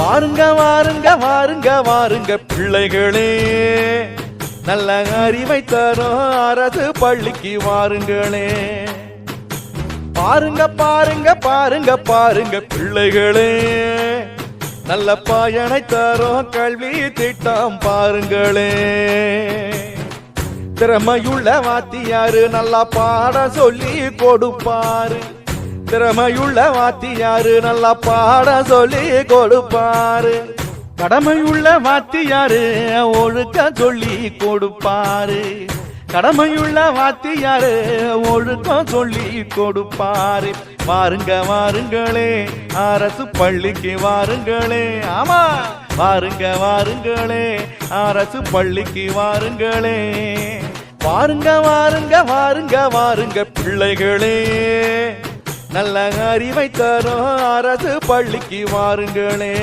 வாருங்க வாருங்க வாருங்க வாருங்க பிள்ளைகளே, நல்ல அறிவை தரும் அரசு பள்ளிக்கு வாருங்களே. பாருங்க பாருங்க பாருங்க பாருங்க பிள்ளைகளே, நல்ல பயனை தரும் கல்வி திட்டம் பாருங்களே. திறமையுள்ள வாத்தியாரு நல்லா பாட சொல்லி கொடுப்பாரு. திறமையுள்ள வாத்தியாரு நல்லா பாட சொல்லி கொடுப்பாரு. கடமையுள்ள வாத்தியாரு ஒழுக்க சொல்லி கொடுப்பாரு. கடமையுள்ள வாத்தியாரு ஒழுக்கம் சொல்லி கொடுப்பாரு. வாருங்க வாருங்களே, அரசு பள்ளிக்கு வாருங்களே. ஆமா, வாருங்க வாருங்களே, அரசு பள்ளிக்கு வாருங்களே. வாருங்க வாருங்க வாருங்க வாருங்க பிள்ளைகளே, நல்ல அறிவை தரும் அரசு பள்ளிக்கு வாருங்களே.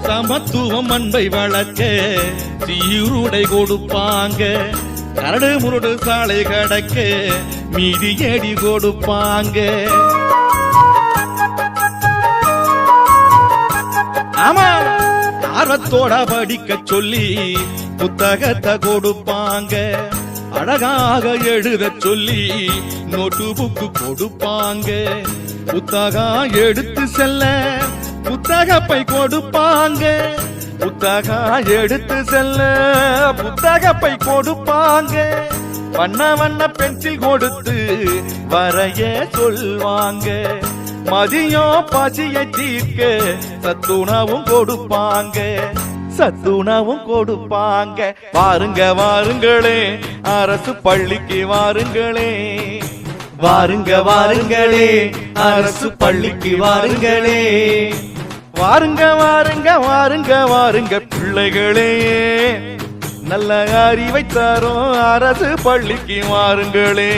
சமத்துவம் அன்பை வளர்க்க சீருடை கொடுப்பாங்க. கரடு முருடு சாலை கடக்க மீதியடி கொடுப்பாங்க. ஆமா, ஆர்வத்தோட படிக்க சொல்லி புத்தகத்தை கொடுப்பாங்க. அழகாக எழுத சொல்லி நோட்டு புக்கு கொடுப்பாங்க. புத்தகம் எடுத்து செல்ல புத்தகப்பை கொடுப்பாங்க. புத்தகம் எடுத்து செல்ல புத்தகப்பை கொடுப்பாங்க. வண்ண வண்ண பென்சில் கொடுத்து வரைய சொல்வாங்க. மதியம் பசியை தீர்க்க சத்துணவும் கொடுப்பாங்க. சத்துணவும் கொடுப்பாங்க. வாருங்க வாருங்களே, அரசு பள்ளிக்கு வாருங்களே. வாருங்க வாருங்களே, அரசு பள்ளிக்கு வாருங்களே. வாருங்க வாருங்க வாருங்க வாருங்க பிள்ளைகளே, நல்ல அறிவை தரும் அரசு பள்ளிக்கு வாருங்களே.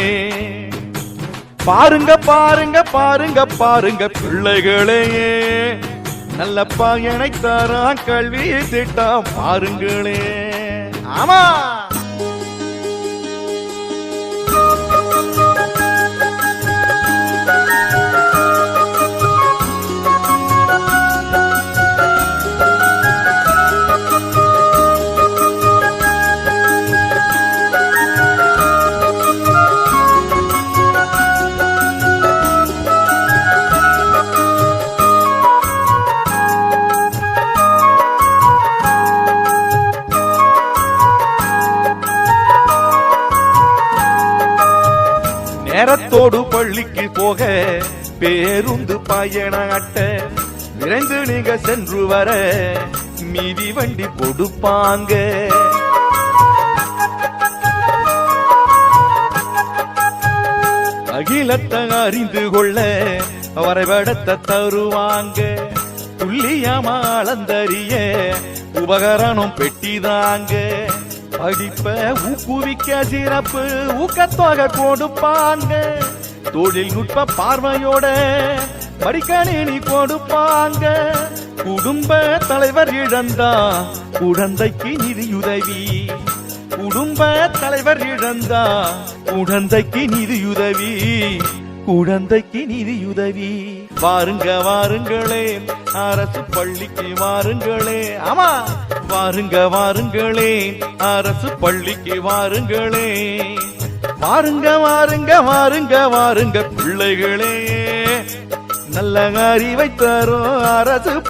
பாருங்க பாருங்க பாருங்க பாருங்க பிள்ளைகளே, நல்ல பயனை தரும் கல்வி திட்டம் பாருங்களே. ஆமா, நேரத்தோடு பள்ளிக்கு போக பேருந்து பயண அட்டை விரைந்து நீங்க சென்று வர மீதி வண்டி கொடுப்பாங்க. அகிலத்தை அறிந்து கொள்ள வரைபடத்தை தருவாங்க. துல்லியமா அளந்தறிய உபகரணம் பெட்டிதாங்க. படிப்ப ஊக்குவிக்க சிறப்பு ஊக்கத்தொகை கொடுப்பாங்க. தொழில்நுட்ப பார்வையோட மடிக்கணினி கொடுப்பாங்க. குடும்ப தலைவர் இழந்தா குழந்தைக்கு நிதியுதவி. குடும்ப தலைவர் இழந்தா குழந்தைக்கு நிதியுதவி. குழந்தைக்கு நிதியுதவி. வாருங்க வாருங்களே, அரசு பள்ளிக்கு வாருங்களே. ஆமா, வாருங்க வாருங்களே, அரசு பள்ளிக்கு வாருங்களே. வாருங்க வாருங்க வாருங்க வாருங்க பிள்ளைகளே, நல்ல அறிவை தரும் அரசு